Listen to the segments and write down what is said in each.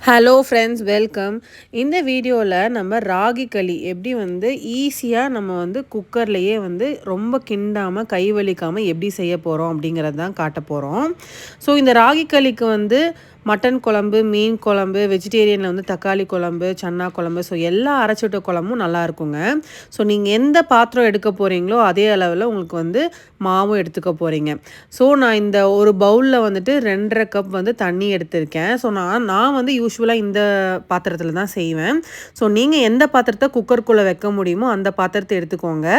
Hello friends, welcome. இந்த வீடியோவில் நம்ம ராகி களி எப்படி ஈஸியாக நம்ம குக்கர்லேயே ரொம்ப கிண்டாமல் கை வலிக்காமல் எப்படி செய்ய போகிறோம் அப்படிங்கிறது தான் காட்ட போகிறோம். ஸோ இந்த ராகி களிக்கு மட்டன் குழம்பு, மீன் குழம்பு, வெஜிடேரியனில் தக்காளி குழம்பு, சன்னா குழம்பு, ஸோ எல்லா அரைச்சிட்ட குழம்பும் நல்லா இருக்குங்க. ஸோ நீங்கள் எந்த பாத்திரம் எடுக்க போகிறீங்களோ அதே அளவில் உங்களுக்கு மாவும் எடுத்துக்க போகிறீங்க. ஸோ நான் இந்த ஒரு பவுலில் 2.5 கப் தண்ணி எடுத்திருக்கேன். ஸோ நான் யூஸ்வலாக இந்த பாத்திரத்தில் தான் செய்வேன். ஸோ நீங்கள் எந்த பாத்திரத்தை குக்கருக்குள்ளே வைக்க முடியுமோ அந்த பாத்திரத்தை எடுத்துக்கோங்க.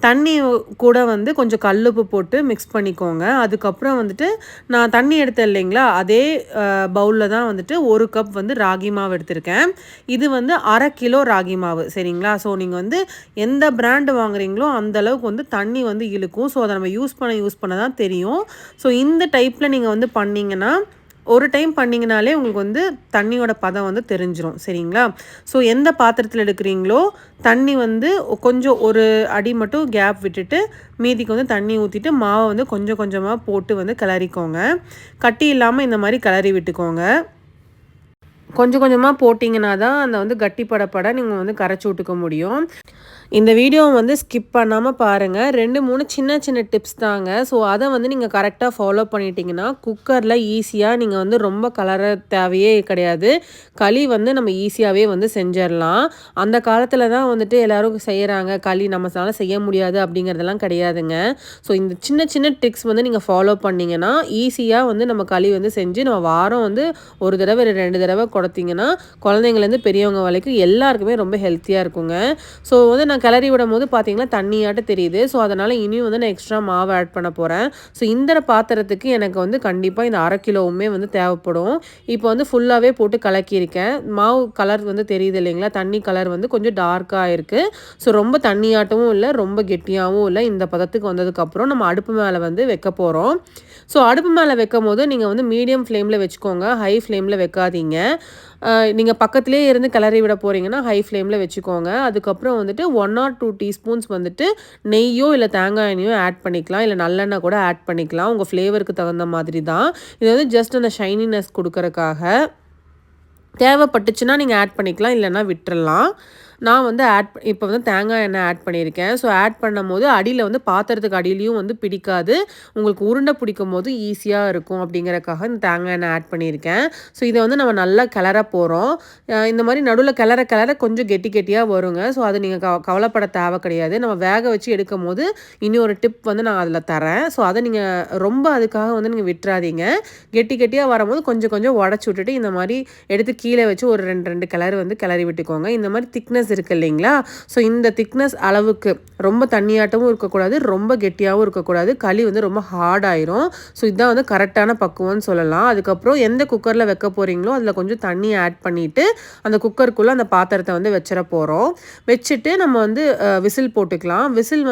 தண்ணி கூட கொஞ்சம் கல்லுப்பு போட்டு மிக்ஸ் பண்ணிக்கோங்க. அதுக்கப்புறம் நான் தண்ணி எடுத்தேன் இல்லைங்களா, அதே பவுலில் தான் 1 கப் ராகி மாவு எடுத்திருக்கேன். இது 1/2 கிலோ ராகி மாவு, சரிங்களா. ஸோ நீங்கள் எந்த பிராண்டு வாங்குறீங்களோ அந்த அளவுக்கு தண்ணி இழுக்கும். ஸோ அதை நம்ம யூஸ் பண்ண தான் தெரியும். ஸோ இந்த டைப்பில் நீங்கள் பண்ணிங்கன்னா ஒரு டைம் பண்ணிங்கனாலே உங்களுக்கு தண்ணியோட பதம் தெரிஞ்சிரும், சரிங்களா. ஸோ எந்த பாத்திரத்தில் எடுக்கிறீங்களோ தண்ணி கொஞ்சம் ஒரு அடி மட்டும் கேப் விட்டுட்டு மீதிக்கு தண்ணி ஊற்றிட்டு மாவை கொஞ்சம் கொஞ்சமாக போட்டு கிளறிக்கோங்க. கட்டி இல்லாமல் இந்த மாதிரி கிளறி விட்டுக்கோங்க. கொஞ்சம் கொஞ்சமாக போட்டிங்கன்னா தான் அந்த கட்டிப்படப்பட நீங்கள் கரைச்சி விட்டுக்க முடியும். இந்த வீடியோவை ஸ்கிப் பண்ணாமல் பாருங்கள். 2-3 சின்ன சின்ன டிப்ஸ் தாங்க. ஸோ அதை நீங்கள் கரெக்டாக ஃபாலோ பண்ணிட்டீங்கன்னா குக்கரில் ஈஸியாக நீங்கள் ரொம்ப கலர தேவையே கிடையாது. களி நம்ம ஈஸியாகவே செஞ்சிடலாம். அந்த காலத்தில் தான் எல்லோரும் செய்கிறாங்க. களி நம்மளால செய்ய முடியாது அப்படிங்கிறதெல்லாம் கிடையாதுங்க. ஸோ இந்த சின்ன சின்ன ட்ரிக்ஸ் நீங்கள் ஃபாலோ பண்ணிங்கன்னா ஈஸியாக நம்ம களி செஞ்சு நம்ம வாரம் ஒரு தடவை 2 தடவை கொடுத்தீங்கன்னா குழந்தைங்கலேருந்து பெரியவங்க வரைக்கும் எல்லாருக்குமே ரொம்ப ஹெல்த்தியாக இருக்குங்க. ஸோ நான் கிளறி விடும் போது பார்த்தீங்கன்னா தண்ணியாட்ட தெரியுது. ஸோ அதனால் இனியும் நான் எக்ஸ்ட்ரா மாவு ஆட் பண்ண போகிறேன். ஸோ இந்த பாத்திரத்துக்கு எனக்கு கண்டிப்பாக இந்த 1/2 கிலோவுமே தேவைப்படும். இப்போ ஃபுல்லாகவே போட்டு கலக்கியிருக்கேன். மாவு கலர் தெரியுது இல்லைங்களா, தண்ணி கலர் கொஞ்சம் டார்க்காக இருக்குது. ஸோ ரொம்ப தண்ணியாட்டமும் இல்லை, ரொம்ப கெட்டியாகவும் இல்லை. இந்த பதத்துக்கு வந்ததுக்கப்புறம் நம்ம அடுப்பு மேலே வைக்க போகிறோம். ஸோ அடுப்பு மேலே வைக்கும் போது நீங்கள் மீடியம் ஃப்ளேமில் வச்சுக்கோங்க, ஹை ஃப்ளேமில் வைக்காதீங்க. நீங்கள் பக்கத்துலேயே இருந்து கிளறி விட போகிறீங்கன்னா ஹை ஃப்ளேமில் வச்சுக்கோங்க. அதுக்கப்புறம் 1 or 2 டீஸ்பூன்ஸ் நெய்யோ இல்லை தேங்காய் எண்ணெயோ ஆட் பண்ணிக்கலாம், இல்லை நல்லெண்ணெய் கூட ஆட் பண்ணிக்கலாம். உங்கள் ஃப்ளேவருக்கு தகுந்த மாதிரி தான். இது ஜஸ்ட் அந்த ஷைனினஸ் கொடுக்கறக்காக. தேவைப்பட்டுச்சுன்னா நீங்கள் ஆட் பண்ணிக்கலாம், இல்லைன்னா விட்டுறலாம். நான் இப்போ தேங்காய் எண்ணெய் ஆட் பண்ணியிருக்கேன். ஸோ ஆட் பண்ணும் போது அடியில் பாத்திரத்துக்கு அடியிலையும் பிடிக்காது, உங்களுக்கு உருண்டை பிடிக்கும் போது ஈஸியாக இருக்கும் அப்படிங்கிறக்காக இந்த தேங்காய் எண்ணெய் ஆட் பண்ணியிருக்கேன். ஸோ இதை நம்ம நல்லா கிளற போகிறோம். இந்த மாதிரி நடுவில் கிளற கிளற கொஞ்சம் கெட்டியாக வருங்க. ஸோ அது நீங்கள் கவலைப்பட தேவை கிடையாது. நம்ம வேக வச்சு எடுக்கும் போது இன்னொரு டிப் நான் அதில் தரேன். ஸோ அதை நீங்கள் ரொம்ப அதுக்காக நீங்கள் விட்டுறாதீங்க. கெட்டியாக வரும்போது கொஞ்சம் கொஞ்சம் உடச்சி விட்டுட்டு இந்த மாதிரி எடுத்து கீழே வச்சு ஒரு 2 கிளறு கிளறி விட்டுக்கோங்க. இந்த மாதிரி திக்னஸ் இருக்கு இல்லைங்களா, ஸோ இந்த திக்னஸ் அளவுக்கு. ரொம்ப தண்ணியாட்டமும் இருக்கக்கூடாது, ரொம்ப கெட்டியாகவும் இருக்கக்கூடாது. களி ரொம்ப ஹார்ட் ஆயிரும். ஸோ இதுதான் கரெக்டான பக்குவம்னு சொல்லலாம். அதுக்கப்புறம் எந்த குக்கரில் வைக்க போகிறீங்களோ அதில் கொஞ்சம் தண்ணி ஆட் பண்ணிவிட்டு அந்த குக்கருக்குள்ளே அந்த பாத்திரத்தை வச்சிட போகிறோம். வச்சுட்டு நம்ம விசில் போட்டுக்கலாம். விசில்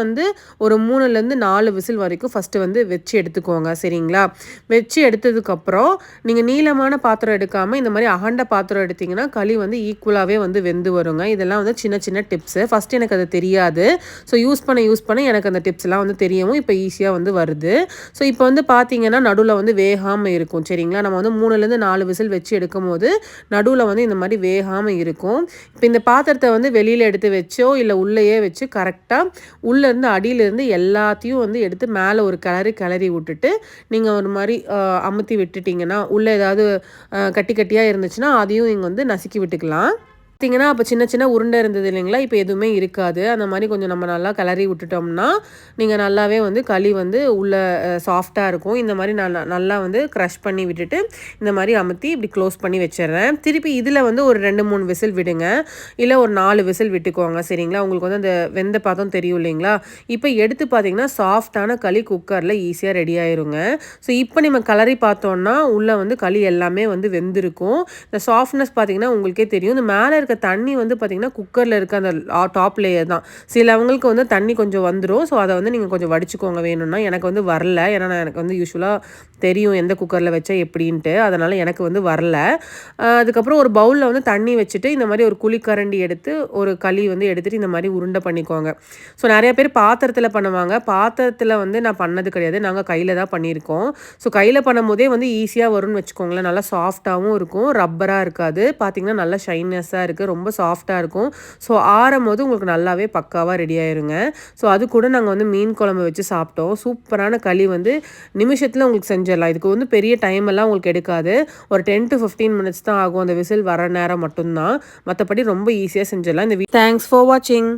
ஒரு 3-4 விசில் வரைக்கும் ஃபஸ்ட்டு வச்சு எடுத்துக்கோங்க, சரிங்களா. வச்சு எடுத்ததுக்கப்புறம் நீங்கள் நீளமான பாத்திரம் எடுக்காமல் இந்த மாதிரி அகண்ட பாத்திரம் எடுத்திங்கன்னா களி ஈக்குவலாகவே வெந்து வருங்க. இதெல்லாம் சின்ன சின்ன டிப்ஸு. ஃபஸ்ட்டு எனக்கு அது தெரியாது. ஸோ யூஸ் பண்ண எனக்கு அந்த டிப்ஸ்லாம் தெரியவும் இப்போ ஈஸியாக வருது. ஸோ இப்போ பார்த்தீங்கன்னா நடுவில் வேகாமல் இருக்கும், சரிங்களா. நம்ம 3-4 விசில் வச்சு எடுக்கும் போது நடுவில் இந்த மாதிரி வேகாமல் இருக்கும். இப்போ இந்த பாத்திரத்தை வெளியில் எடுத்து வச்சோ இல்லை உள்ளேயே வச்சு கரெக்டாக உள்ளேருந்து அடியிலேருந்து எல்லாத்தையும் எடுத்து மேலே ஒரு கிளறி விட்டுட்டு நீங்கள் ஒரு மாதிரி அமுத்தி விட்டுட்டிங்கன்னா உள்ளே ஏதாவது கட்டியாக இருந்துச்சுன்னா அதையும் நீங்கள் நசுக்கி விட்டுக்கலாம். பார்த்தீங்கன்னா அப்போ சின்ன சின்ன உருண்டை இருந்தது இல்லைங்களா, இப்போ எதுவுமே இருக்காது. அந்த மாதிரி கொஞ்சம் நம்ம நல்லா கிளறி விட்டுட்டோம்னா நீங்கள் நல்லாவே களி உள்ளே சாஃப்டாக இருக்கும். இந்த மாதிரி நல்லா க்ரஷ் பண்ணி விட்டுட்டு இந்த மாதிரி அமுத்தி இப்படி க்ளோஸ் பண்ணி வச்சிடுறேன். திருப்பி இதில் ஒரு 2-3 விசில் விடுங்க, இல்லை ஒரு 4 விசில் விட்டுக்கோங்க, சரிங்களா. உங்களுக்கு அந்த வெந்த பாதம் தெரியும் இல்லைங்களா. இப்போ எடுத்து பார்த்தீங்கன்னா சாஃப்டான களி குக்கரில் ஈஸியாக ரெடி ஆயிருங்க. ஸோ இப்போ நம்ம கிளறி பார்த்தோன்னா உள்ளே களி எல்லாமே வெந்திருக்கும். இந்த சாஃப்ட்னஸ் பார்த்தீங்கன்னா உங்களுக்கே தெரியும். இந்த மேலே இருக்க தண்ணி வந்து பார்த்திங்கன்னா குக்கரில் இருக்க அந்த டாப் லேயர் தான். சிலவங்களுக்கு வந்து தண்ணி கொஞ்சம் வந்துடும். ஸோ அதை வந்து நீங்கள் கொஞ்சம் வடிச்சுக்கோங்க வேணும்னா. எனக்கு வந்து வரல. ஏன்னா எனக்கு வந்து யூஸ்வலாக தெரியும் எந்த குக்கரில் வச்சா எப்படின்ட்டு. அதனால் எனக்கு வந்து வரல. அதுக்கப்புறம் ஒரு பவுலில் வந்து தண்ணி வச்சுட்டு இந்த மாதிரி ஒரு குழிக்கரண்டி எடுத்து ஒரு களி வந்து எடுத்துகிட்டு இந்த மாதிரி உருண்டை பண்ணிக்கோங்க. ஸோ நிறைய பேர் பாத்திரத்தில் பண்ணுவாங்க. பாத்திரத்தில் வந்து நான் பண்ணது கிடையாது. நாங்கள் கையில் தான் பண்ணியிருக்கோம். ஸோ கையில் பண்ணும்போதே வந்து ஈஸியாக வரும்னு வச்சுக்கோங்களேன். நல்லா சாஃப்டாகவும் இருக்கும். ரப்பராக இருக்காது. பார்த்திங்கன்னா நல்லா ஷைனஸ்ஸாக இருக்குது. ரொம்ப சாஃப்டாக இருக்கும். ஸோ ஆறும்போது உங்களுக்கு நல்லாவே பக்காவாக ரெடி ஆயிருங்க. ஸோ அது கூட நாங்கள் வந்து மீன் குழம்பு வச்சு சாப்பிட்டோம். சூப்பரான களி வந்து நிமிஷத்தில் உங்களுக்கு செஞ்சிடலாம். இதுக்கு வந்து பெரிய டைம் எல்லாம் உங்களுக்கு எடுக்காது. ஒரு 10 to 15 மினிட்ஸ் தான் ஆகும். அந்த விசில் வர நேரம் மட்டும்தான். மற்றபடி ரொம்ப ஈஸியாக செஞ்சிடலாம். தேங்க்ஸ் ஃபார் வாட்சிங்.